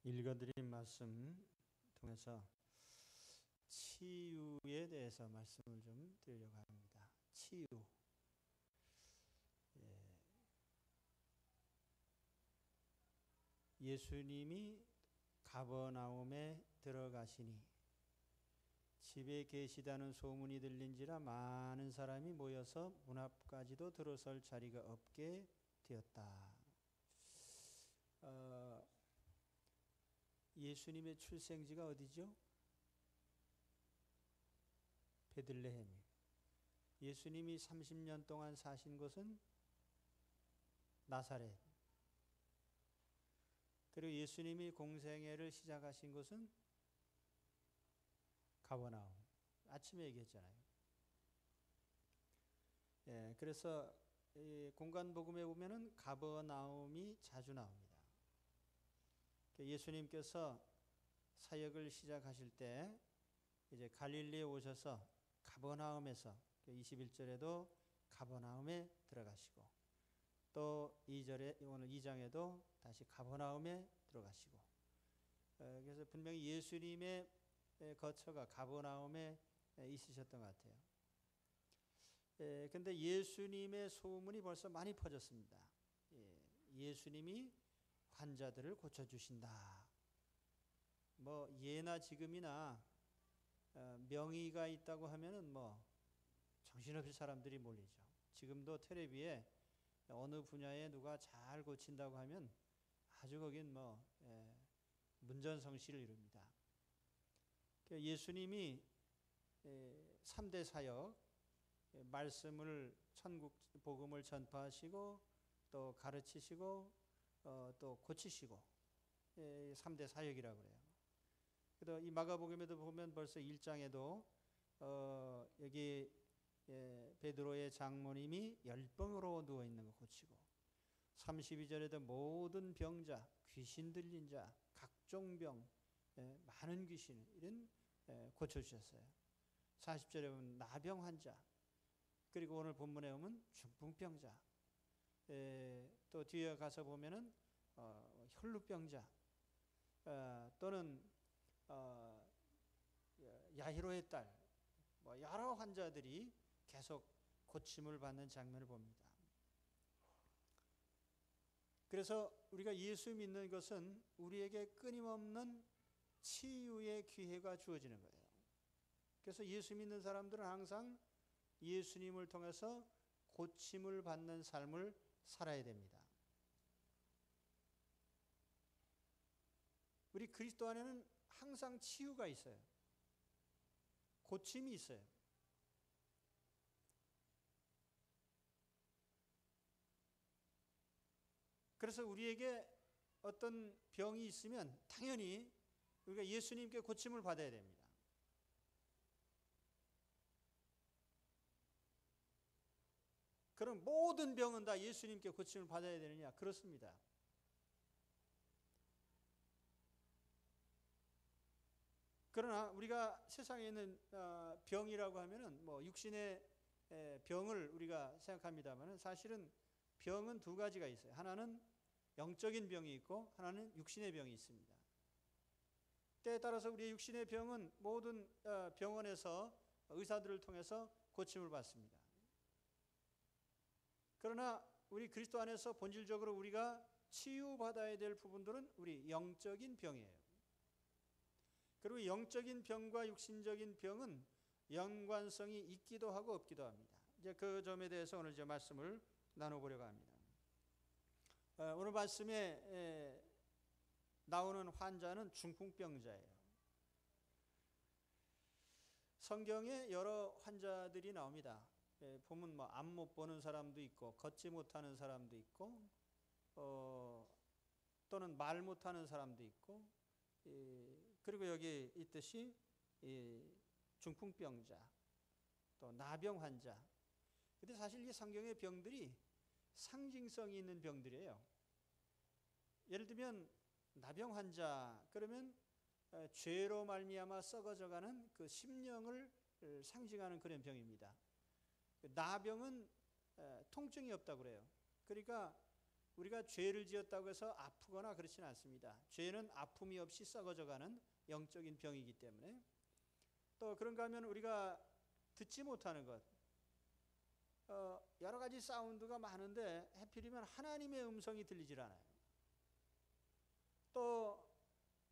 읽어드린 말씀 통해서 치유에 대해서 말씀을 좀 드리려고 합니다. 치유. 예수님이 가버나움에 들어가시니 집에 계시다는 소문이 들린지라 많은 사람이 모여서 문 앞까지도 들어설 자리가 없게 되었다. 예수님의 출생지가 어디죠? 베들레헴. 예수님이 30년 동안 사신 곳은 나사렛. 그리고 예수님이 공생애를 시작하신 곳은 가버나움. 아침에 얘기했잖아요. 그래서 공간복음에 보면은 가버나움이 자주 나옵니다. 예수님께서 사역을 시작하실 때 이제 갈릴리에 오셔서 가버나움에서 21절에도 가버나움에 들어가시고 또 2절에 오늘 2장에도 다시 가버나움에 들어가시고 그래서 분명히 예수님의 거처가 가버나움에 있으셨던 것 같아요. 근데 예수님의 소문이 벌써 많이 퍼졌습니다. 예수님이 환자들을 고쳐주신다. 뭐 예나 지금이나 명의가 있다고 하면은 뭐 정신없이 사람들이 몰리죠. 지금도 텔레비에 어느 분야에 누가 잘 고친다고 하면 아주 거긴 뭐 문전성시를 이룹니다. 예수님이 3대 사역, 말씀을 천국 복음을 전파하시고 또 가르치시고 또 고치시고 3대 사역이라고 그래요. 그래서 이 마가복음에도 보면 벌써 1장에도 여기 베드로의 장모님이 열병으로 누워 있는 거 고치고 32절에도 모든 병자, 귀신 들린 자, 각종 병, 많은 귀신 이런 고쳐주셨어요. 40절에 보면 나병 환자, 그리고 오늘 본문에 보면 중풍병자, 또 뒤에 가서 보면은 혈루병자 또는 야히로의 딸, 뭐 여러 환자들이 계속 고침을 받는 장면을 봅니다. 그래서 우리가 예수 믿는 것은 우리에게 끊임없는 치유의 기회가 주어지는 거예요. 그래서 예수 믿는 사람들은 항상 예수님을 통해서 고침을 받는 삶을 살아야 됩니다. 우리 그리스도 안에는 항상 치유가 있어요. 고침이 있어요. 그래서 우리에게 어떤 병이 있으면 당연히 우리가 예수님께 고침을 받아야 됩니다. 그럼 모든 병은 다 예수님께 고침을 받아야 되느냐? 그렇습니다. 그러나 우리가 세상에 있는 병이라고 하면은 뭐 육신의 병을 우리가 생각합니다만 사실은 병은 두 가지가 있어요. 하나는 영적인 병이 있고 하나는 육신의 병이 있습니다. 때에 따라서 우리의 육신의 병은 모든 병원에서 의사들을 통해서 고침을 받습니다. 그러나 우리 그리스도 안에서 본질적으로 우리가 치유받아야 될 부분들은 우리 영적인 병이에요. 그리고 영적인 병과 육신적인 병은 연관성이 있기도 하고 없기도 합니다. 이제 그 점에 대해서 오늘 이제 말씀을 나눠보려고 합니다. 오늘 말씀에 나오는 환자는 중풍병자예요. 성경에 여러 환자들이 나옵니다. 보면 뭐 앞 못 보는 사람도 있고 걷지 못하는 사람도 있고 또는 말 못하는 사람도 있고 그리고 여기 있듯이 중풍병자 또 나병 환자. 근데 사실 이 성경의 병들이 상징성이 있는 병들이에요. 예를 들면 나병 환자 그러면 죄로 말미암아 썩어져가는 그 심령을 상징하는 그런 병입니다. 나병은 통증이 없다고 그래요. 그러니까 우리가 죄를 지었다고 해서 아프거나 그렇지는 않습니다. 죄는 아픔이 없이 썩어져가는 영적인 병이기 때문에. 또 그런가 하면 우리가 듣지 못하는 것, 여러 가지 사운드가 많은데 하필이면 하나님의 음성이 들리질 않아요. 또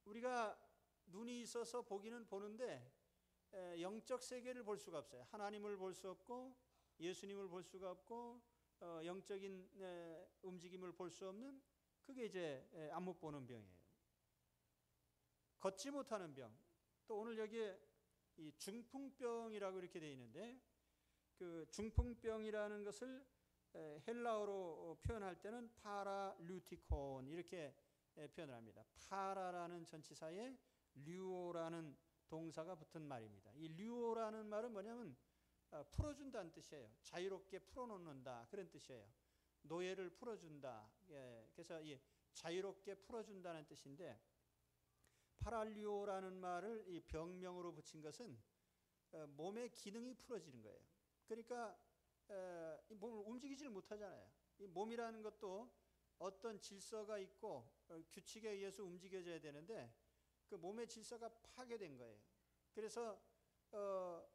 우리가 눈이 있어서 보기는 보는데 영적 세계를 볼 수가 없어요. 하나님을 볼 수 없고 예수님을 볼 수가 없고 영적인 움직임을 볼 수 없는, 그게 이제 안 못 보는 병이에요. 걷지 못하는 병. 또 오늘 여기에 이 중풍병이라고 이렇게 되어 있는데, 그 중풍병이라는 것을 헬라어로 표현할 때는 파라루티콘 이렇게 표현을 합니다. 파라라는 전치사에 류오라는 동사가 붙은 말입니다. 이 류오라는 말은 뭐냐면 풀어준다는 뜻이에요. 자유롭게 풀어놓는다, 그런 뜻이에요. 노예를 풀어준다. 그래서 이 자유롭게 풀어준다는 뜻인데, 파랄리오라는 말을 이 병명으로 붙인 것은 몸의 기능이 풀어지는 거예요. 그러니까 이 몸을 움직이지를 못하잖아요. 이 몸이라는 것도 어떤 질서가 있고 규칙에 의해서 움직여져야 되는데 그 몸의 질서가 파괴된 거예요. 그래서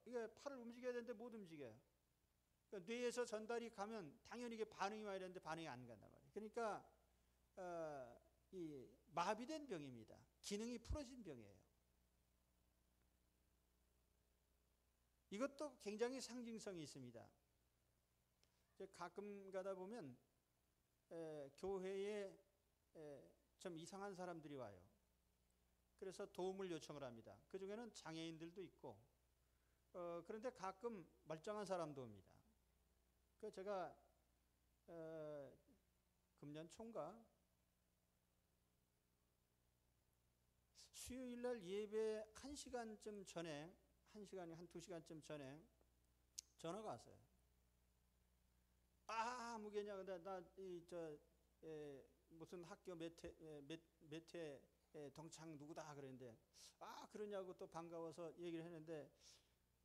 이게 팔을 움직여야 되는데 못 움직여요. 그러니까 뇌에서 전달이 가면 당연히 이게 반응이 와야 되는데 반응이 안 간단 말이에요. 그러니까 이 마비된 병입니다. 기능이 풀어진 병이에요. 이것도 굉장히 상징성이 있습니다. 가끔 가다 보면 교회에 좀 이상한 사람들이 와요. 그래서 도움을 요청을 합니다. 그 중에는 장애인들도 있고, 그런데 가끔 멀쩡한 사람도 옵니다. 그 제가 금년 초인가 수요일날 예배 1시간쯤 전에, 1시간이 한 2시간쯤 전에 전화가 왔어요. 무게냐, 근데 무슨 학교 몇 회 동창 누구다 그랬는데, 그러냐고 또 반가워서 얘기를 했는데,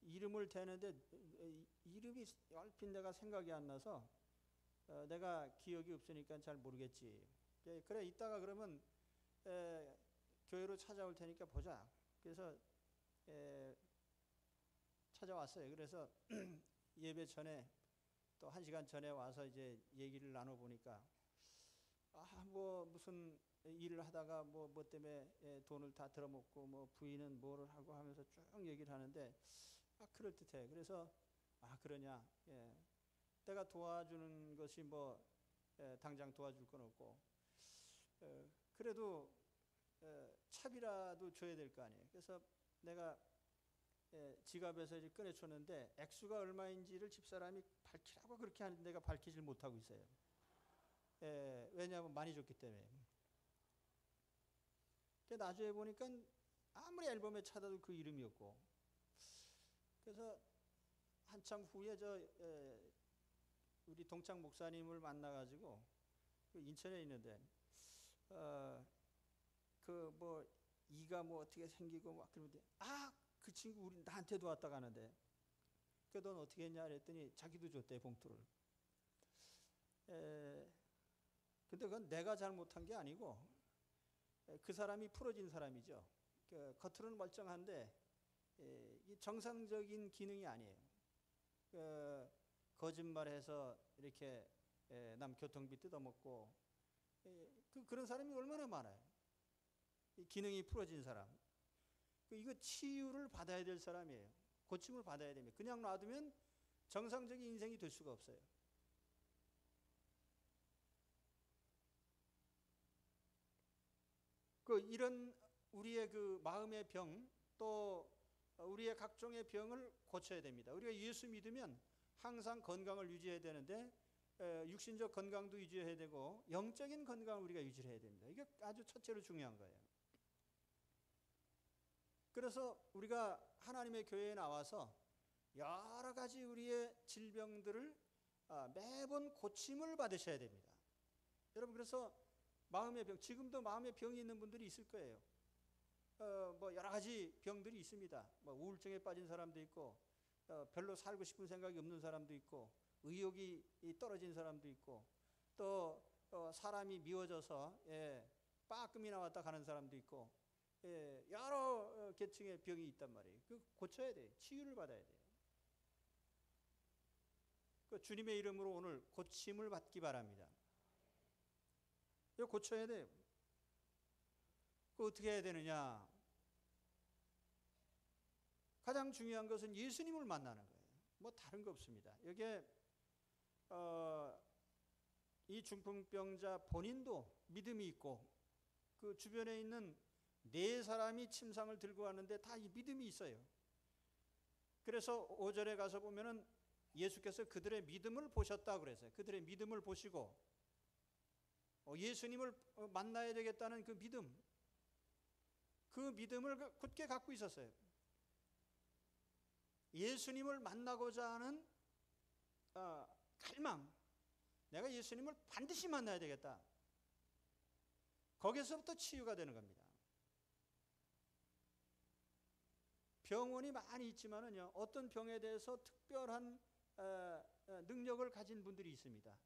이름을 대는데 이름이 얼핏 내가 생각이 안 나서 내가 기억이 없으니까 잘 모르겠지. 그래 이따가 그러면 교회로 찾아올 테니까 보자. 그래서 찾아왔어요. 그래서 예배 전에 또 1시간 전에 와서 이제 얘기를 나눠보니까 뭐 무슨 일을 하다가 뭐 때문에 돈을 다 들어먹고 뭐 부인은 뭐를 하고 하면서 쭉 얘기를 하는데 그럴듯해. 그래서 그러냐. 내가 도와주는 것이 뭐 당장 도와줄 건 없고 그래도 차비라도 줘야 될 거 아니에요. 그래서 내가 지갑에서 이제 꺼내줬는데 액수가 얼마인지를 집사람이 밝히라고 그렇게 하는데 내가 밝히질 못하고 있어요. 왜냐하면 많이 줬기 때문에. 나중에 보니까 아무리 앨범에 찾아도 그 이름이었고, 그래서 한참 후에 우리 동창 목사님을 만나가지고 그 인천에 있는데 그 뭐 이가 뭐 어떻게 생기고 막 그러는데 그 친구 우리 나한테도 왔다 가는데 그 넌 어떻게 했냐 그랬더니 자기도 줬대, 봉투를. 근데 그건 내가 잘못한 게 아니고 그 사람이 풀어진 사람이죠. 겉으로는 멀쩡한데 이 정상적인 기능이 아니에요. 거짓말해서 이렇게 남 교통비 뜯어먹고 그런 사람이 얼마나 많아요. 이 기능이 풀어진 사람. 이거 치유를 받아야 될 사람이에요. 고침을 받아야 됩니다. 그냥 놔두면 정상적인 인생이 될 수가 없어요. 이런 우리의 그 마음의 병, 또 우리의 각종의 병을 고쳐야 됩니다. 우리가 예수 믿으면 항상 건강을 유지해야 되는데 육신적 건강도 유지해야 되고 영적인 건강을 우리가 유지해야 됩니다. 이게 아주 첫째로 중요한 거예요. 그래서 우리가 하나님의 교회에 나와서 여러 가지 우리의 질병들을 매번 고침을 받으셔야 됩니다. 여러분, 그래서 마음의 병, 지금도 마음의 병이 있는 분들이 있을 거예요. 뭐 여러 가지 병들이 있습니다. 뭐 우울증에 빠진 사람도 있고, 별로 살고 싶은 생각이 없는 사람도 있고, 의욕이 떨어진 사람도 있고, 또 사람이 미워져서 빠끔이 나왔다 가는 사람도 있고 여러 계층의 병이 있단 말이에요. 그 고쳐야 돼요. 치유를 받아야 돼요. 그 주님의 이름으로 오늘 고침을 받기 바랍니다. 이거 고쳐야 돼요. 그 어떻게 해야 되느냐? 가장 중요한 것은 예수님을 만나는 거예요. 뭐 다른 거 없습니다. 여기에 이 중풍병자 본인도 믿음이 있고 그 주변에 있는 4사람이 침상을 들고 왔는데 다 이 믿음이 있어요. 그래서 5절에 가서 보면은 예수께서 그들의 믿음을 보셨다 그랬어요. 그들의 믿음을 보시고 예수님을 만나야 되겠다는 그 믿음을 굳게 갖고 있었어요. 예수님을 만나고자 하는 갈망, 내가 예수님을 반드시 만나야 되겠다. 거기서부터 치유가 되는 겁니다. 병원이 많이 있지만은요, 어떤 병에 대해서 특별한 능력을 가진 분들이 있습니다.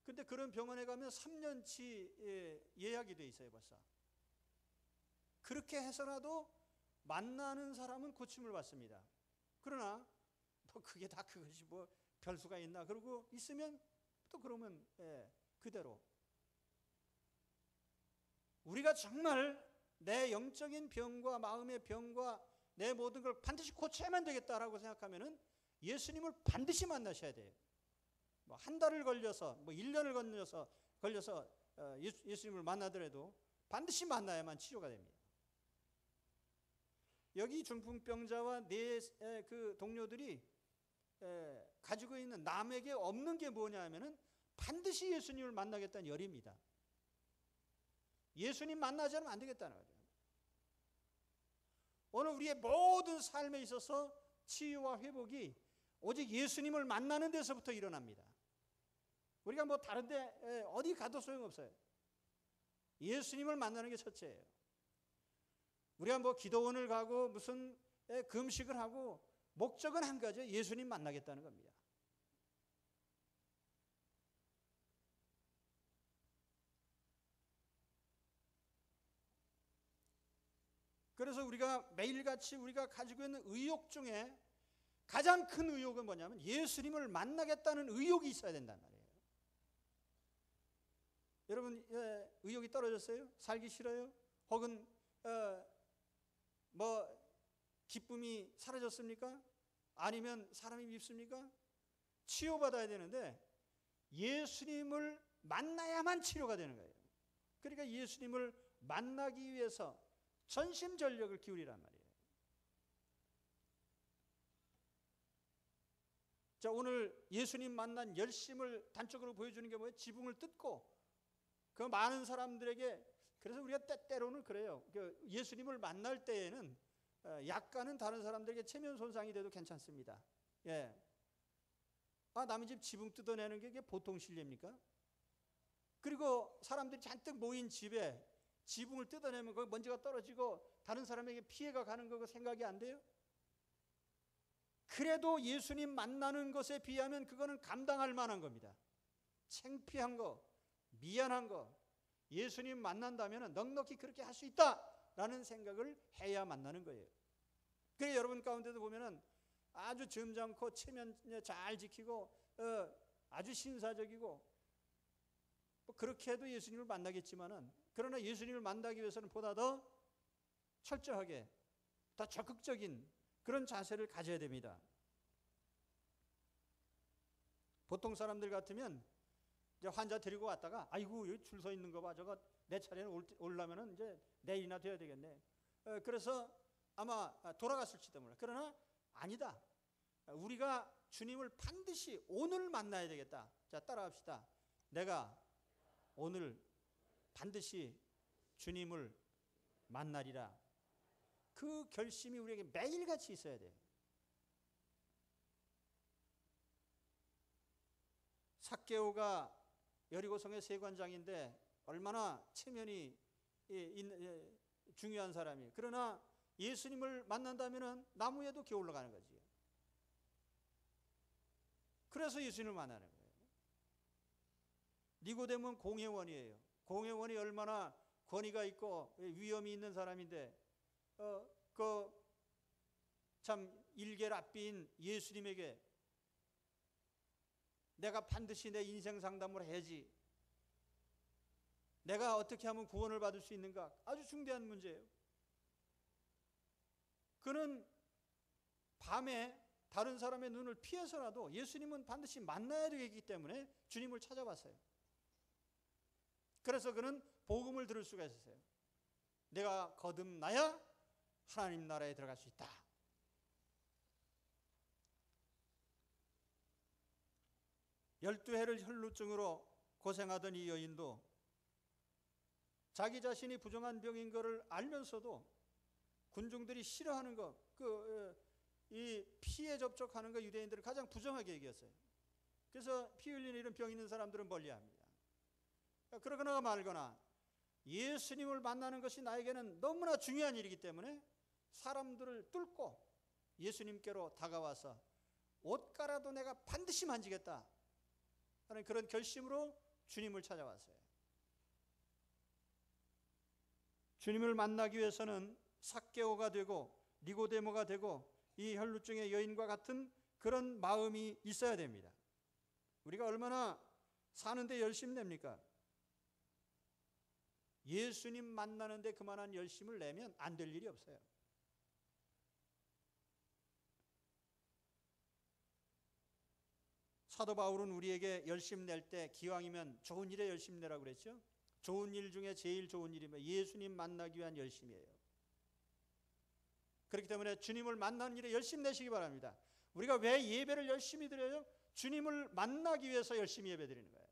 근데 그런 병원에 가면 3년치 예약이 돼 있어요, 벌써. 그렇게 해서라도 만나는 사람은 고침을 받습니다. 그러나 뭐 그게 다 그것이 뭐 별수가 있나 그러고 있으면 또 그러면 그대로 우리가 정말 내 영적인 병과 마음의 병과 내 모든 걸 반드시 고쳐야만 되겠다라고 생각하면은 예수님을 반드시 만나셔야 돼요. 뭐 한 달을 걸려서 뭐 1년을 걸려서 예수님을 만나더라도 반드시 만나야만 치료가 됩니다. 여기 중풍병자와 그 동료들이 가지고 있는 남에게 없는 게 뭐냐 하면은 반드시 예수님을 만나겠다는 열입니다. 예수님 만나지 않으면 안 되겠다는 거죠. 오늘 우리의 모든 삶에 있어서 치유와 회복이 오직 예수님을 만나는 데서부터 일어납니다. 우리가 뭐 다른데 어디 가도 소용없어요. 예수님을 만나는 게 첫째예요. 우리가 뭐 기도원을 가고 무슨 금식을 하고 목적은 한 가지예요. 예수님 만나겠다는 겁니다. 그래서 우리가 매일같이 우리가 가지고 있는 의욕 중에 가장 큰 의욕은 뭐냐면 예수님을 만나겠다는 의욕이 있어야 된단 말이에요. 여러분 의욕이 떨어졌어요? 살기 싫어요? 혹은 뭐 기쁨이 사라졌습니까? 아니면 사람이 밉습니까? 치유받아야 되는데 예수님을 만나야만 치료가 되는 거예요. 그러니까 예수님을 만나기 위해서 전심전력을 기울이란 말이에요. 자, 오늘 예수님 만난 열심을 단적으로 보여주는 게 뭐예요? 지붕을 뜯고 그 많은 사람들에게, 그래서 우리가 때때로는 그래요. 예수님을 만날 때에는 약간은 다른 사람들에게 체면 손상이 돼도 괜찮습니다. 예. 남의 집 지붕 뜯어내는 게 이게 보통 실례입니까? 그리고 사람들이 잔뜩 모인 집에 지붕을 뜯어내면 거기 먼지가 떨어지고 다른 사람에게 피해가 가는 거 생각이 안 돼요? 그래도 예수님 만나는 것에 비하면 그거는 감당할 만한 겁니다. 창피한 거, 미안한 거, 예수님 만난다면 넉넉히 그렇게 할 수 있다라는 생각을 해야 만나는 거예요. 그래 여러분 가운데도 보면은 아주 점잖고 체면 잘 지키고 아주 신사적이고 뭐 그렇게 해도 예수님을 만나겠지만은, 그러나 예수님을 만나기 위해서는 보다 더 철저하게 더 적극적인 그런 자세를 가져야 됩니다. 보통 사람들 같으면 이제 환자 데리고 왔다가 아이고 여기 줄 서 있는 거 봐, 저거 내 차례는 올라면은 이제 내일이나 돼야 되겠네. 그래서 아마 돌아갔을지도 몰라. 그러나 아니다. 우리가 주님을 반드시 오늘 만나야 되겠다. 자, 따라합시다. 내가 오늘 반드시 주님을 만나리라. 그 결심이 우리에게 매일같이 있어야 돼요. 삭개오가 여리고성의 세관장인데 얼마나 체면이 중요한 사람이에요. 그러나 예수님을 만난다면 나무 위에도 기어 올라가는 거지. 그래서 예수님을 만나는 거예요. 니고데모는 공회원이에요. 공회원이 얼마나 권위가 있고 위엄이 있는 사람인데 참 일개랍비인 예수님에게 내가 반드시 내 인생 상담을 해야지, 내가 어떻게 하면 구원을 받을 수 있는가, 아주 중대한 문제예요. 그는 밤에 다른 사람의 눈을 피해서라도 예수님은 반드시 만나야 되기 때문에 주님을 찾아봤어요. 그래서 그는 복음을 들을 수가 있었어요. 내가 거듭나야 하나님 나라에 들어갈 수 있다. 열두 해를 혈루증으로 고생하던 이 여인도 자기 자신이 부정한 병인 것을 알면서도 군중들이 싫어하는 것, 이 피에 접촉하는 거 유대인들을 가장 부정하게 여겼어요. 그래서 피 흘리는 이런 병 있는 사람들은 멀리합니다. 그러거나 말거나 예수님을 만나는 것이 나에게는 너무나 중요한 일이기 때문에 사람들을 뚫고 예수님께로 다가와서 옷가라도 내가 반드시 만지겠다 하는 그런 결심으로 주님을 찾아왔어요. 주님을 만나기 위해서는 삭개오가 되고 니고데모가 되고 이 혈루증의 여인과 같은 그런 마음이 있어야 됩니다. 우리가 얼마나 사는데 열심 냅니까? 예수님 만나는데 그만한 열심을 내면 안 될 일이 없어요. 사도 바울은 우리에게 열심 낼 때 기왕이면 좋은 일에 열심 내라고 그랬죠. 좋은 일 중에 제일 좋은 일이면 예수님 만나기 위한 열심이에요. 그렇기 때문에 주님을 만나는 일에 열심 내시기 바랍니다. 우리가 왜 예배를 열심히 드려요? 주님을 만나기 위해서 열심히 예배 드리는 거예요.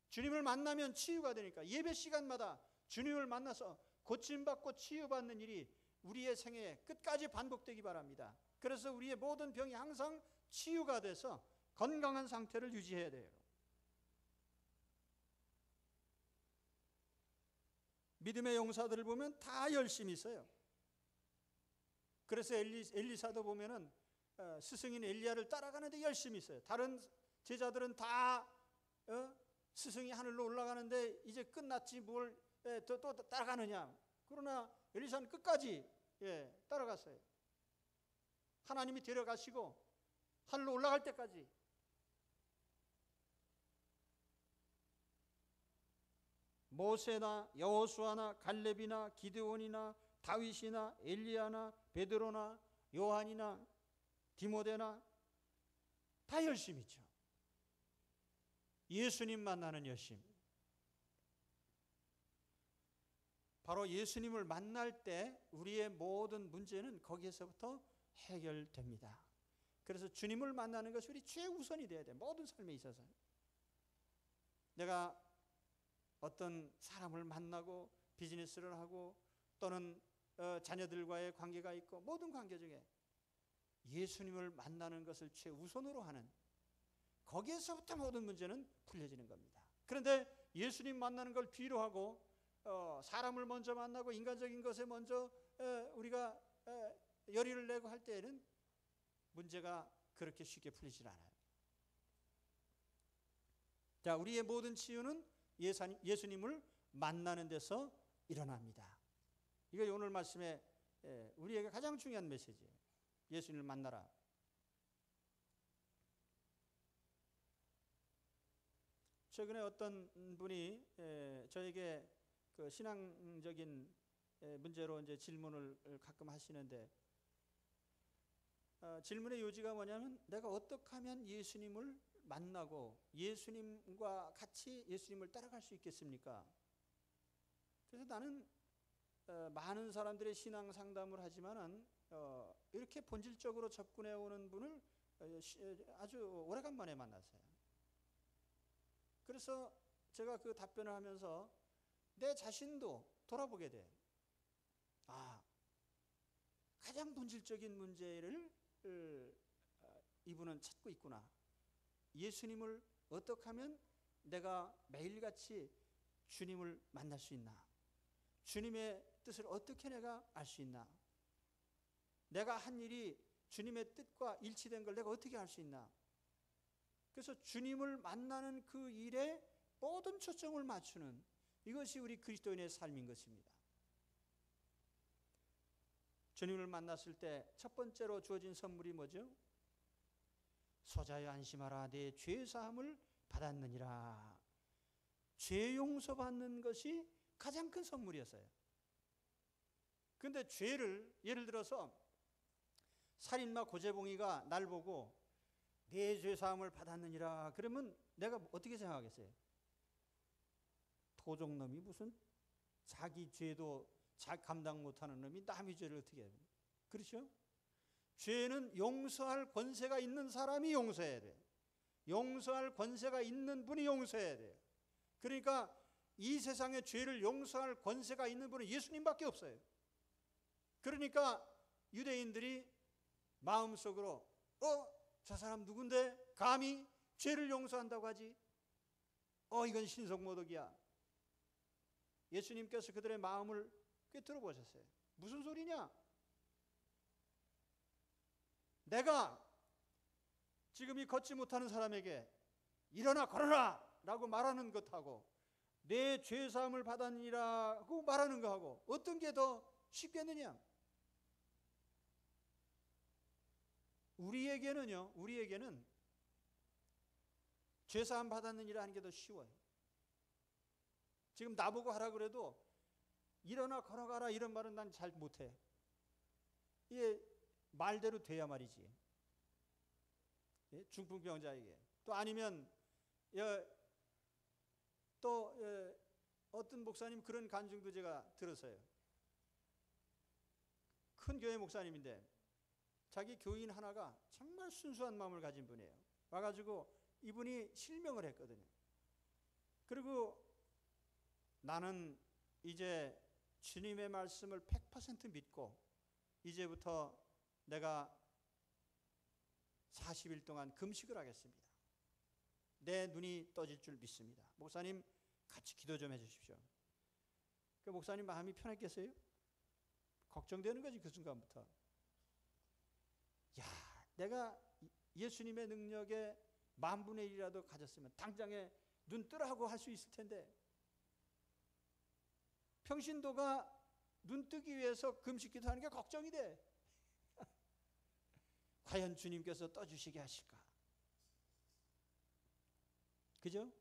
주님을 만나면 치유가 되니까 예배 시간마다 주님을 만나서 고침받고 치유받는 일이 우리의 생애에 끝까지 반복되기 바랍니다. 그래서 우리의 모든 병이 항상 치유가 돼서 건강한 상태를 유지해야 돼요. 믿음의 용사들을 보면 다 열심히 있어요. 그래서 엘리사도 보면은 스승인 엘리야를 따라가는데 열심히 있어요. 다른 제자들은 다 스승이 하늘로 올라가는데 이제 끝났지 뭘 또 따라가느냐. 그러나 엘리사는 끝까지 따라갔어요. 하나님이 데려가시고 하늘로 올라갈 때까지. 모세나 여호수아나 갈렙이나 기드온이나 다윗이나 엘리야나 베드로나 요한이나 디모데나 다 열심히 있죠. 예수님 만나는 열심. 바로 예수님을 만날 때 우리의 모든 문제는 거기에서부터 해결됩니다. 그래서 주님을 만나는 것이 우리 최우선이 돼야 돼. 모든 삶에 있어서. 내가 어떤 사람을 만나고 비즈니스를 하고 또는 자녀들과의 관계가 있고 모든 관계 중에 예수님을 만나는 것을 최우선으로 하는, 거기에서부터 모든 문제는 풀려지는 겁니다. 그런데 예수님 만나는 걸 뒤로 하고 사람을 먼저 만나고 인간적인 것에 먼저 우리가 열의를 내고 할 때에는 문제가 그렇게 쉽게 풀리질 않아요. 자, 우리의 모든 치유는 예수님을 만나는 데서 일어납니다. 이게 오늘 말씀에 우리에게 가장 중요한 메시지예요. 예수님을 만나라. 최근에 어떤 분이 저에게 그 신앙적인 문제로 이제 질문을 가끔 하시는데 질문의 요지가 뭐냐면 내가 어떻게 하면 예수님을 만나고 예수님과 같이 예수님을 따라갈 수 있겠습니까? 그래서 나는 많은 사람들의 신앙 상담을 하지만은 이렇게 본질적으로 접근해 오는 분을 아주 오래간만에 만났어요. 그래서 제가 그 답변을 하면서 내 자신도 돌아보게 돼. 가장 본질적인 문제를 이분은 찾고 있구나. 예수님을 어떻게 하면 내가 매일같이 주님을 만날 수 있나? 주님의 뜻을 어떻게 내가 알 수 있나? 내가 한 일이 주님의 뜻과 일치된 걸 내가 어떻게 알 수 있나? 그래서 주님을 만나는 그 일에 모든 초점을 맞추는 이것이 우리 그리스도인의 삶인 것입니다. 주님을 만났을 때 첫 번째로 주어진 선물이 뭐죠? 소자여 안심하라, 내 죄 사함을 받았느니라. 죄 용서 받는 것이 가장 큰 선물이었어요. 그런데 죄를, 예를 들어서 살인마 고재봉이가 날 보고 내 죄 사함을 받았느니라 그러면 내가 어떻게 생각하겠어요? 도적놈이 무슨 자기 죄도 감당 못하는 놈이 남의 죄를 어떻게 해요? 그렇죠? 죄는 용서할 권세가 있는 사람이 용서해야 돼. 용서할 권세가 있는 분이 용서해야 돼요. 그러니까 이 세상에 죄를 용서할 권세가 있는 분은 예수님밖에 없어요. 그러니까 유대인들이 마음속으로 저 사람 누군데 감히 죄를 용서한다고 하지? 이건 신성모독이야. 예수님께서 그들의 마음을 꿰뚫어 보셨어요. 무슨 소리냐? 내가 지금 이 걷지 못하는 사람에게 일어나 걸어라 라고 말하는 것하고 내 죄사함을 받았니라고 말하는 것하고 어떤 게 더 쉽겠느냐? 우리에게는 죄사함 받았느니라 하는 게 더 쉬워요. 지금 나보고 하라 그래도 일어나 걸어가라 이런 말은 난 잘 못해. 이게 말대로 돼야 말이지. 중풍병자에게. 또 아니면 어떤 목사님 그런 간증도 제가 들었어요. 큰 교회 목사님인데 자기 교인 하나가 정말 순수한 마음을 가진 분이에요. 와가지고 이분이 실명을 했거든요. 그리고 나는 이제 주님의 말씀을 100% 믿고 이제부터 내가 40일 동안 금식을 하겠습니다. 내 눈이 떠질 줄 믿습니다. 목사님 같이 기도 좀 해주십시오. 그 목사님 마음이 편했겠어요? 걱정되는 거지 그 순간부터. 야, 내가 예수님의 능력에 10,000분의 1이라도 가졌으면 당장에 눈 뜨라고 할 수 있을 텐데 평신도가 눈 뜨기 위해서 금식기도 하는 게 걱정이 돼. 과연 주님께서 떠주시게 하실까? 그죠?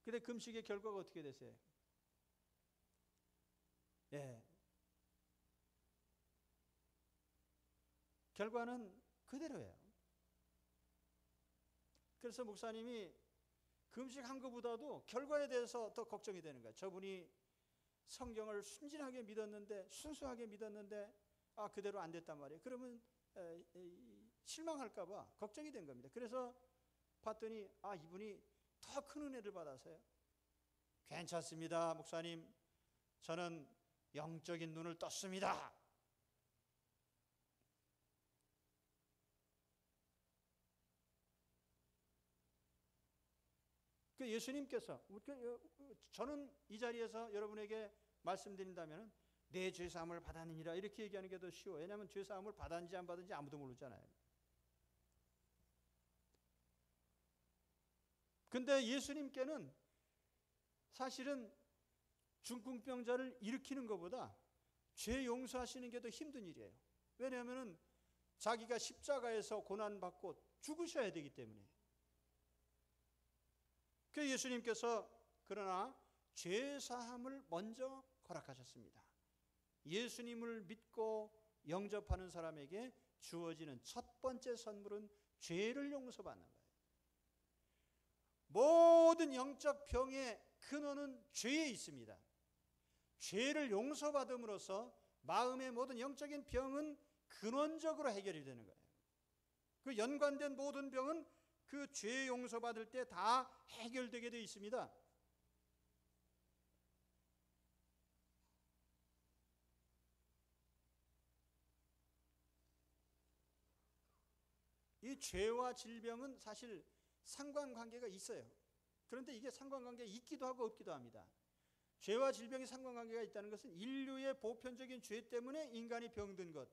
근데 금식의 결과가 어떻게 됐어요? 예. 결과는 그대로예요. 그래서 목사님이 금식한 것보다도 결과에 대해서 더 걱정이 되는 거예요. 저분이 성경을 순진하게 믿었는데, 순수하게 믿었는데 그대로 안 됐단 말이에요. 그러면 실망할까 봐 걱정이 된 겁니다. 그래서 봤더니 이분이 더 큰 은혜를 받아서요. 괜찮습니다, 목사님. 저는 영적인 눈을 떴습니다. 그 예수님께서 저는 이 자리에서 여러분에게 말씀드린다면 내 죄사함을 받았느니라 이렇게 얘기하는 게 더 쉬워요. 왜냐하면 죄사함을 받았는지 안 받았는지 아무도 모르잖아요. 근데 예수님께는 사실은 중풍병자를 일으키는 것보다 죄 용서하시는 게 더 힘든 일이에요. 왜냐하면 자기가 십자가에서 고난받고 죽으셔야 되기 때문에. 그 예수님께서 그러나 죄사함을 먼저 허락하셨습니다. 예수님을 믿고 영접하는 사람에게 주어지는 첫 번째 선물은 죄를 용서받는 거예요. 모든 영적 병의 근원은 죄에 있습니다. 죄를 용서받음으로써 마음의 모든 영적인 병은 근원적으로 해결이 되는 거예요. 그 연관된 모든 병은 그 죄 용서받을 때 다 해결되게 되어 있습니다. 이 죄와 질병은 사실 상관관계가 있어요. 그런데 이게 상관관계가 있기도 하고 없기도 합니다. 죄와 질병이 상관관계가 있다는 것은 인류의 보편적인 죄 때문에 인간이 병든 것.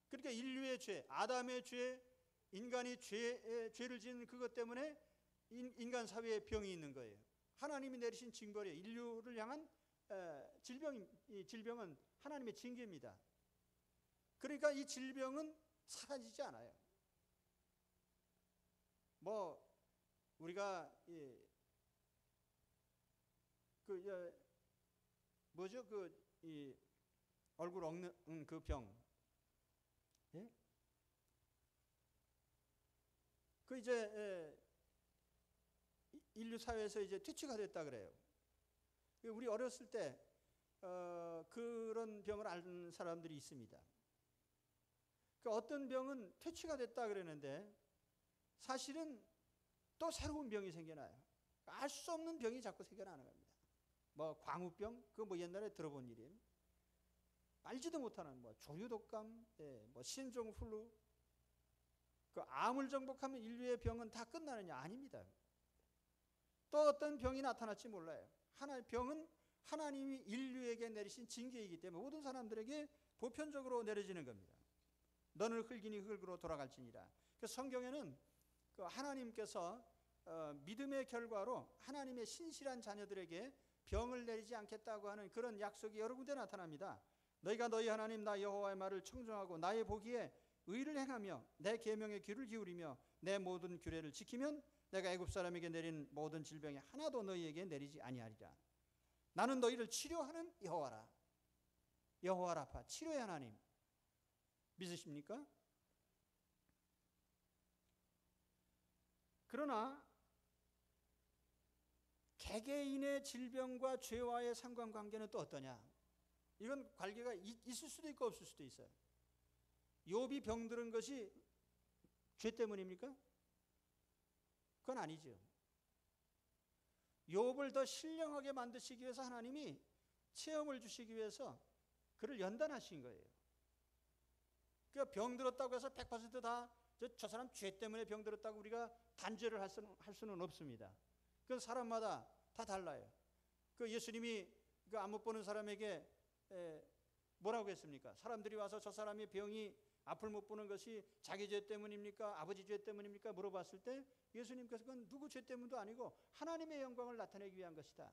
그러니까 인류의 죄, 아담의 죄, 인간이 죄를 짓는 그것 때문에 인간 사회에 병이 있는 거예요. 하나님이 내리신 징벌이에요. 인류를 향한 질병은 하나님의 징계입니다. 그러니까 이 질병은 사라지지 않아요. 뭐 우리가 뭐죠? 이 얼굴 엉는 그 병. 예? 그 이제 인류 사회에서 이제 퇴치가 됐다 그래요. 우리 어렸을 때 그런 병을 앓는 사람들이 있습니다. 그 어떤 병은 퇴치가 됐다 그러는데 사실은 또 새로운 병이 생겨나요. 알 수 없는 병이 자꾸 생겨나는 겁니다. 뭐 광우병, 그거 뭐 옛날에 들어본 일이에요. 알지도 못하는 뭐 조류독감, 뭐 신종플루, 그 암을 정복하면 인류의 병은 다 끝나느냐? 아닙니다. 또 어떤 병이 나타날지 몰라요. 병은 하나님이 인류에게 내리신 징계이기 때문에 모든 사람들에게 보편적으로 내려지는 겁니다. 너는 흙이니 흙으로 돌아갈지니라. 그래서 성경에는 그 하나님께서 믿음의 결과로 하나님의 신실한 자녀들에게 병을 내리지 않겠다고 하는 그런 약속이 여러 군데 나타납니다. 너희가 너희 하나님 나 여호와의 말을 청종하고 나의 보기에 의를 행하며 내 계명에 귀를 기울이며 내 모든 규례를 지키면 내가 애굽 사람에게 내린 모든 질병이 하나도 너희에게 내리지 아니하리라. 나는 너희를 치료하는 여호와라. 여호와 라파, 치료의 하나님. 믿으십니까? 그러나 개개인의 질병과 죄와의 상관관계는 또 어떠냐? 이건 관계가 있을 수도 있고 없을 수도 있어요. 욥이 병들은 것이 죄 때문입니까? 그건 아니죠. 욥을 더 신령하게 만드시기 위해서 하나님이 체험을 주시기 위해서 그를 연단하신 거예요. 그러니까 병들었다고 해서 100% 다 저 사람 죄 때문에 병들었다고 우리가 단죄를 할 수는 없습니다. 그건 사람마다 다 달라요. 그 예수님이 그 안 못 보는 사람에게 뭐라고 했습니까? 사람들이 와서 저 사람의 병이 앞을 못 보는 것이 자기 죄 때문입니까? 아버지 죄 때문입니까? 물어봤을 때 예수님께서 그건 누구 죄 때문도 아니고 하나님의 영광을 나타내기 위한 것이다.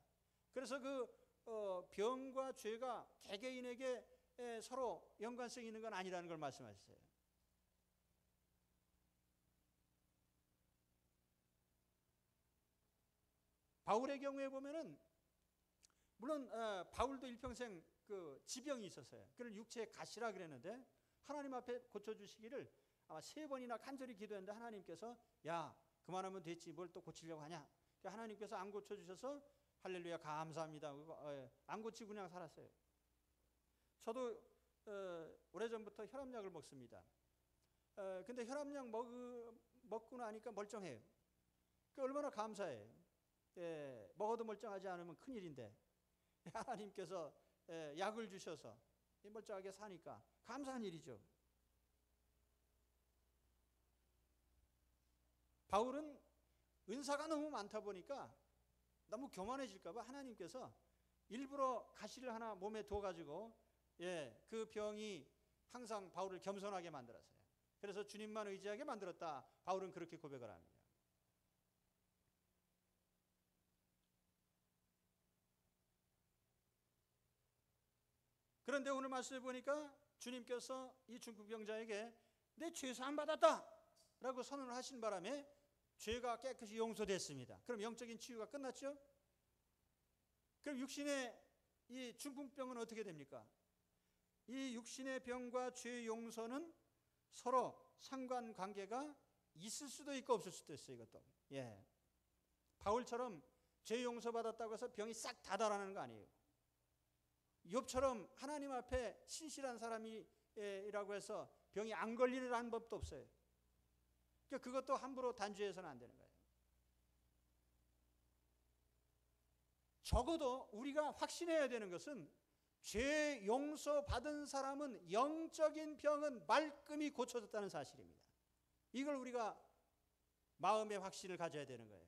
그래서 그 병과 죄가 개개인에게 서로 연관성이 있는 건 아니라는 걸 말씀하셨어요. 바울의 경우에 보면은 물론 바울도 일평생 그 지병이 있었어요. 그걸 육체의 가시라 그랬는데 하나님 앞에 고쳐주시기를 아마 3번이나 간절히 기도했는데 하나님께서 야 그만하면 됐지 뭘 또 고치려고 하냐. 하나님께서 안 고쳐주셔서 할렐루야 감사합니다. 안 고치고 그냥 살았어요. 저도 오래전부터 혈압약을 먹습니다. 근데 혈압약 먹고 나니까 멀쩡해요. 그 얼마나 감사해요. 먹어도 멀쩡하지 않으면 큰일인데 하나님께서 약을 주셔서 멀쩡하게 사니까 감사한 일이죠. 바울은 은사가 너무 많다 보니까 너무 교만해질까 봐 하나님께서 일부러 가시를 하나 몸에 둬가지고 그 병이 항상 바울을 겸손하게 만들었어요. 그래서 주님만 의지하게 만들었다. 바울은 그렇게 고백을 합니다. 그런데 오늘 말씀을 보니까 주님께서 이 중풍병자에게 내 죄 사함 받았다 라고 선언을 하신 바람에 죄가 깨끗이 용서됐습니다. 그럼 영적인 치유가 끝났죠? 그럼 육신의 이 중풍병은 어떻게 됩니까? 이 육신의 병과 죄 용서는 서로 상관관계가 있을 수도 있고 없을 수도 있어요. 이것도 바울처럼 죄 용서받았다고 해서 병이 싹 다 달아나는 거 아니에요. 욥처럼 하나님 앞에 신실한 사람이라고 해서 병이 안 걸리는 법도 없어요. 그러니까 그것도 함부로 단죄해서는 안 되는 거예요. 적어도 우리가 확신해야 되는 것은 죄 용서 받은 사람은 영적인 병은 말끔히 고쳐졌다는 사실입니다. 이걸 우리가 마음의 확신을 가져야 되는 거예요.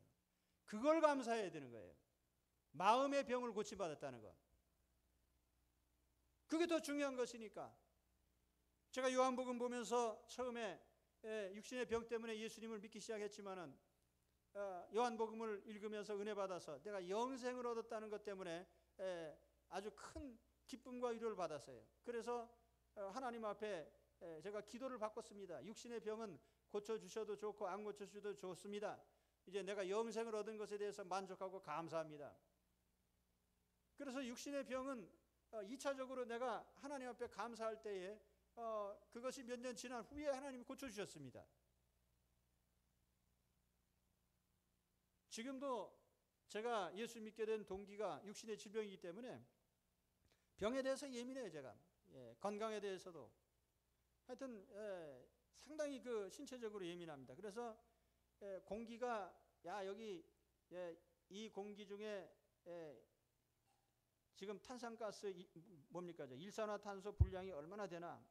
그걸 감사해야 되는 거예요. 마음의 병을 고침받았다는 것. 그게 더 중요한 것이니까. 제가 요한복음 보면서 처음에 육신의 병 때문에 예수님을 믿기 시작했지만은 요한복음을 읽으면서 은혜 받아서 내가 영생을 얻었다는 것 때문에 아주 큰 기쁨과 위로를 받았어요. 그래서 하나님 앞에 제가 기도를 바꿨습니다. 육신의 병은 고쳐주셔도 좋고 안 고쳐주셔도 좋습니다. 이제 내가 영생을 얻은 것에 대해서 만족하고 감사합니다. 그래서 육신의 병은 2차적으로 내가 하나님 앞에 감사할 때에 그것이 몇 년 지난 후에 하나님이 고쳐주셨습니다. 지금도 제가 예수 믿게 된 동기가 육신의 질병이기 때문에 병에 대해서 예민해요. 제가 건강에 대해서도 하여튼 상당히 그 신체적으로 예민합니다. 그래서 공기가 여기 이 공기 중에 지금 탄산가스 뭡니까? 일산화탄소 분량이 얼마나 되나?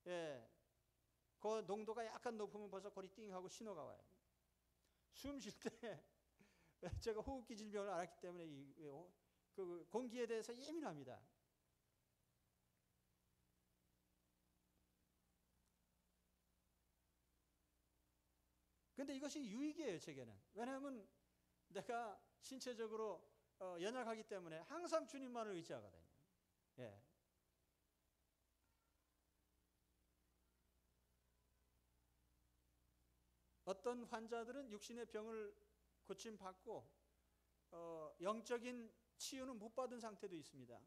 그 농도가 약간 높으면 벌써 거리 띵하고 신호가 와요. 숨 쉴 때 제가 호흡기 질병을 알았기 때문에 그 공기에 대해서 예민합니다. 근데 이것이 유익이에요, 제게는. 왜냐하면 내가 신체적으로 연약하기 때문에 항상 주님만을 의지하거든요. 어떤 환자들은 육신의 병을 고침받고 영적인 치유는 못 받은 상태도 있습니다.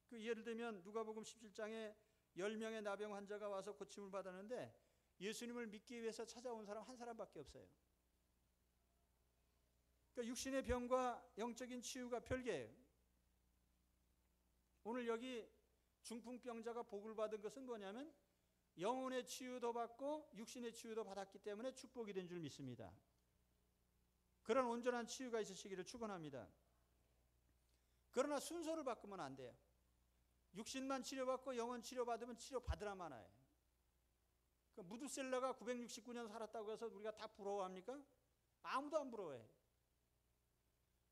그 예를 들면 누가복음 17장에 10명의 나병 환자가 와서 고침을 받았는데 예수님을 믿기 위해서 찾아온 사람 한 사람밖에 없어요. 그러니까 육신의 병과 영적인 치유가 별개예요. 오늘 여기 중풍병자가 복을 받은 것은 뭐냐면 영혼의 치유도 받고 육신의 치유도 받았기 때문에 축복이 된 줄 믿습니다. 그런 온전한 치유가 있으시기를 축원합니다. 그러나 순서를 바꾸면 안 돼요. 육신만 치료받고 영혼 치료받으면 치료받으라만 해요. 그 무드셀러가 969년 살았다고 해서 우리가 다 부러워합니까? 아무도 안 부러워해요.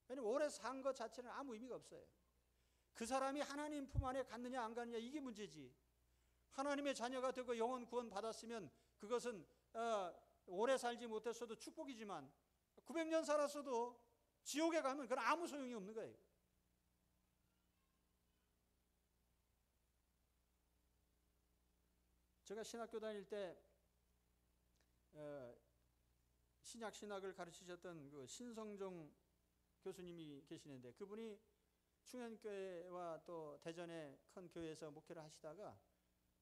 왜냐면 오래 산 것 자체는 아무 의미가 없어요. 그 사람이 하나님 품 안에 갔느냐 안 갔느냐 이게 문제지. 하나님의 자녀가 되고 영혼 구원 받았으면 그것은 오래 살지 못했어도 축복이지만 900년 살았어도 지옥에 가면 그건 아무 소용이 없는 거예요. 제가 신학교 다닐 때 신약신학을 가르치셨던 그 신성종 교수님이 계시는데 그분이 충현교회와 또 대전의 큰 교회에서 목회를 하시다가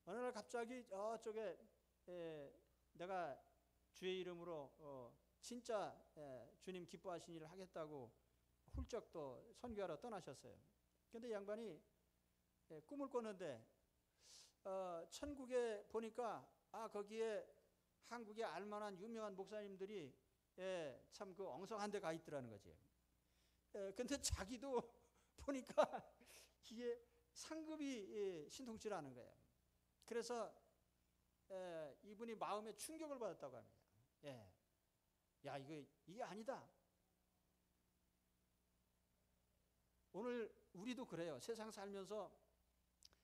어느 날 갑자기 저쪽에 내가 주의 이름으로 진짜 주님 기뻐하신 일을 하겠다고 훌쩍 또 선교하러 떠나셨어요. 그런데 양반이 꿈을 꿨는데 천국에 보니까 거기에 한국에 알만한 유명한 목사님들이 참 그 엉성한 데 가 있더라는 거지. 근데 자기도 보니까 이게 상급이 신통치 않은 거예요. 그래서 이분이 마음에 충격을 받았다고 합니다. 야, 이게 아니다. 오늘 우리도 그래요. 세상 살면서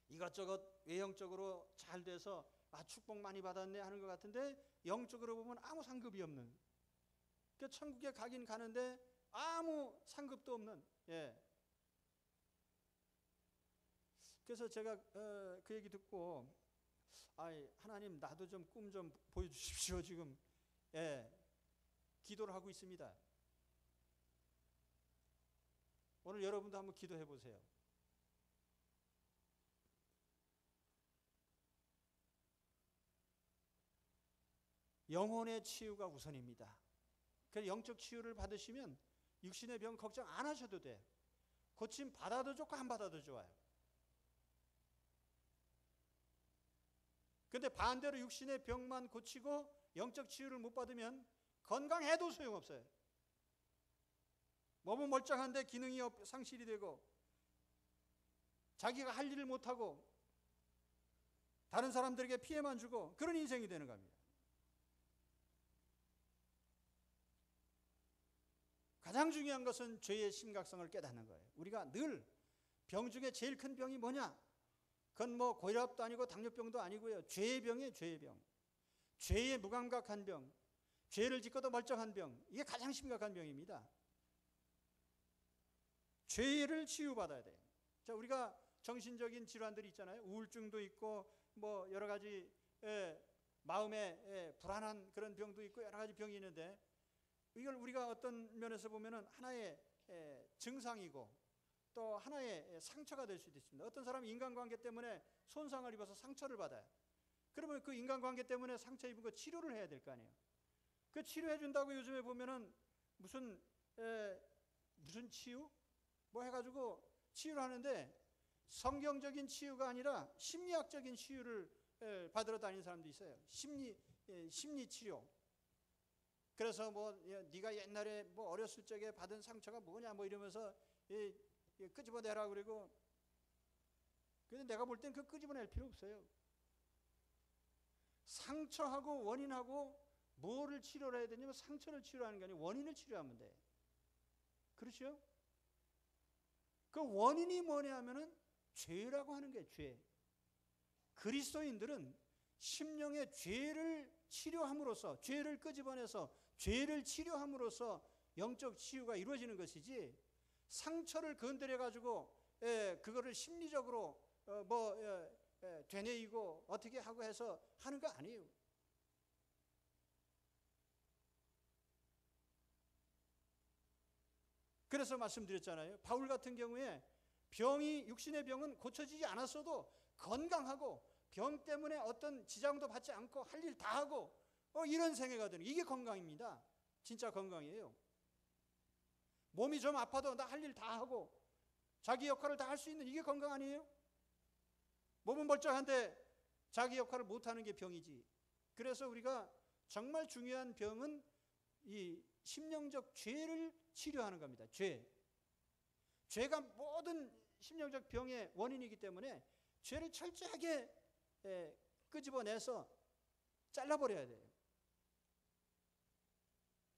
이것저것 외형적으로 잘 돼서 축복 많이 받았네 하는 것 같은데 영적으로 보면 아무 상급이 없는. 그 천국에 가긴 가는데 아무 상급도 없는. 그래서 제가 그 얘기 듣고 하나님 나도 좀 꿈 좀 보여주십시오. 지금 기도를 하고 있습니다. 오늘 여러분도 한번 기도해 보세요. 영혼의 치유가 우선입니다. 그래서 영적 치유를 받으시면 육신의 병 걱정 안 하셔도 돼. 고침 받아도 좋고 안 받아도 좋아요. 근데 반대로 육신의 병만 고치고 영적 치유를 못 받으면 건강해도 소용없어요. 몸은 멀쩡한데 기능이 상실이 되고 자기가 할 일을 못하고 다른 사람들에게 피해만 주고 그런 인생이 되는 겁니다. 가장 중요한 것은 죄의 심각성을 깨닫는 거예요. 우리가 늘 병 중에 제일 큰 병이 뭐냐? 그건 뭐 고혈압도 아니고 당뇨병도 아니고요. 죄의 병이에요. 죄의 병. 죄에 무감각한 병, 죄를 짓고도 멀쩡한 병, 이게 가장 심각한 병입니다. 죄를 치유받아야 돼요. 자, 우리가 정신적인 질환들이 있잖아요. 우울증도 있고 뭐 여러 가지 마음에 불안한 그런 병도 있고 여러 가지 병이 있는데, 이걸 우리가 어떤 면에서 보면은 하나의 증상이고 또 하나의 상처가 될 수도 있습니다. 어떤 사람은 인간관계 때문에 손상을 입어서 상처를 받아요. 그러면 그 인간관계 때문에 상처 입은 거 치료를 해야 될 거 아니에요. 그 치료해 준다고 요즘에 보면은 무슨 치유? 뭐 해가지고 치유를 하는데, 성경적인 치유가 아니라 심리학적인 치유를 받으러 다니는 사람도 있어요. 심리 치료. 그래서 뭐 네가 옛날에 뭐 어렸을 적에 받은 상처가 뭐냐 뭐 이러면서 끄집어내라 그리고, 근데 내가 볼 땐 그 끄집어낼 필요 없어요. 상처하고 원인하고 뭐를 치료를 해야 되냐면 상처를 치료하는 게 아니라 원인을 치료하면 돼. 그렇죠? 그 원인이 뭐냐 하면은 죄라고 하는 게 죄. 그리스도인들은 심령의 죄를 치료함으로써, 죄를 끄집어내서 죄를 치료함으로써 영적 치유가 이루어지는 것이지, 상처를 건드려 가지고 그거를 심리적으로 되뇌이고 어떻게 하고 해서 하는 거 아니에요. 그래서 말씀드렸잖아요. 바울 같은 경우에 육신의 병은 고쳐지지 않았어도 건강하고 병 때문에 어떤 지장도 받지 않고 할 일 다 하고 이런 생애가 되는, 이게 건강입니다. 진짜 건강이에요. 몸이 좀 아파도 나 할 일 다 하고 자기 역할을 다 할 수 있는, 이게 건강 아니에요? 몸은 멀쩡한데 자기 역할을 못하는 게 병이지. 그래서 우리가 정말 중요한 병은 이 심령적 죄를 치료하는 겁니다. 죄가 모든 심령적 병의 원인이기 때문에 죄를 철저하게 끄집어내서 잘라버려야 돼요.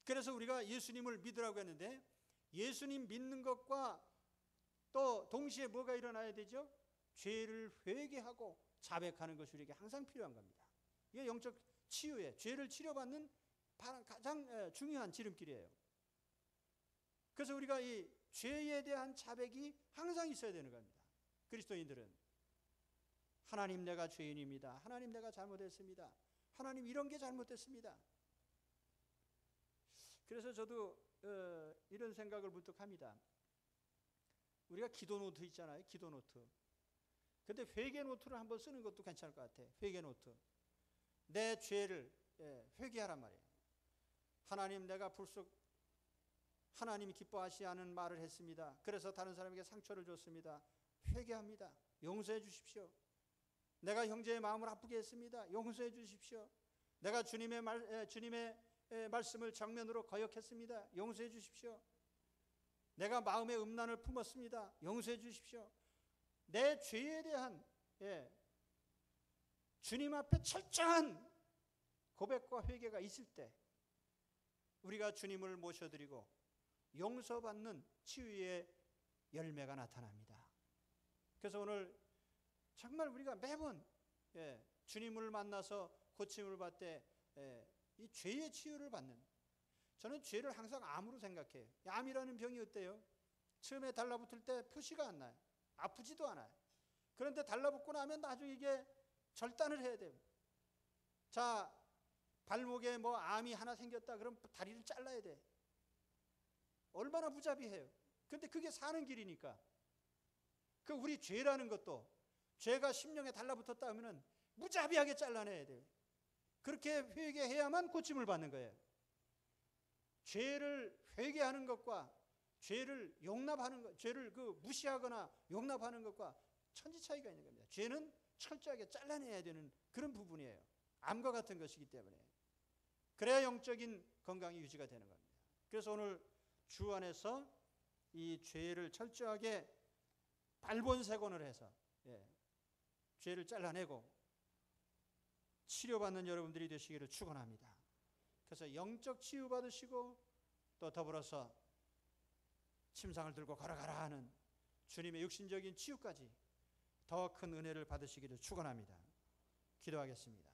그래서 우리가 예수님을 믿으라고 했는데, 예수님 믿는 것과 또 동시에 뭐가 일어나야 되죠? 죄를 회개하고 자백하는 것이 우리에게 항상 필요한 겁니다. 이게 영적 치유에, 죄를 치료받는 가장 중요한 지름길이에요. 그래서 우리가 이 죄에 대한 자백이 항상 있어야 되는 겁니다. 그리스도인들은 하나님, 내가 죄인입니다. 하나님, 내가 잘못했습니다. 하나님, 이런 게 잘못됐습니다. 그래서 저도 이런 생각을 문득 합니다. 우리가 기도 노트 있잖아요. 기도 노트. 근데 회개 노트를 한번 쓰는 것도 괜찮을 것 같아요. 회개 노트. 내 죄를 회개하란 말이에요. 하나님, 내가 불쑥 하나님이 기뻐하시지 않은 말을 했습니다. 그래서 다른 사람에게 상처를 줬습니다. 회개합니다. 용서해 주십시오. 내가 형제의 마음을 아프게 했습니다. 용서해 주십시오. 내가 주님의 말씀을 정면으로 거역했습니다. 용서해 주십시오. 내가 마음의 음란을 품었습니다. 용서해 주십시오. 내 죄에 대한 주님 앞에 철저한 고백과 회개가 있을 때 우리가 주님을 모셔드리고 용서받는 치유의 열매가 나타납니다. 그래서 오늘 정말 우리가 매번 주님을 만나서 고침을 받되 이 죄의 치유를 받는, 저는 죄를 항상 암으로 생각해요. 암이라는 병이 어때요? 처음에 달라붙을 때 표시가 안 나요. 아프지도 않아요. 그런데 달라붙고 나면 나중에 이게 절단을 해야 돼요. 자, 발목에 뭐 암이 하나 생겼다 그럼 다리를 잘라야 돼. 얼마나 부자비해요. 근데 그게 사는 길이니까. 그 우리 죄라는 것도, 죄가 심령에 달라붙었다 하면은 무자비하게 잘라내야 돼요. 그렇게 회개해야만 고침을 받는 거예요. 죄를 회개하는 것과 죄를 용납하는 것, 죄를 무시하거나 용납하는 것과 천지 차이가 있는 겁니다. 죄는 철저하게 잘라내야 되는 그런 부분이에요. 암과 같은 것이기 때문에. 그래야 영적인 건강이 유지가 되는 겁니다. 그래서 오늘 주 안에서 이 죄를 철저하게 발본색원을 해서 죄를 잘라내고 치료받는 여러분들이 되시기를 축원합니다. 그래서 영적 치유 받으시고 또 더불어서 침상을 들고 걸어가라 하는 주님의 육신적인 치유까지 더 큰 은혜를 받으시기를 축원합니다. 기도하겠습니다.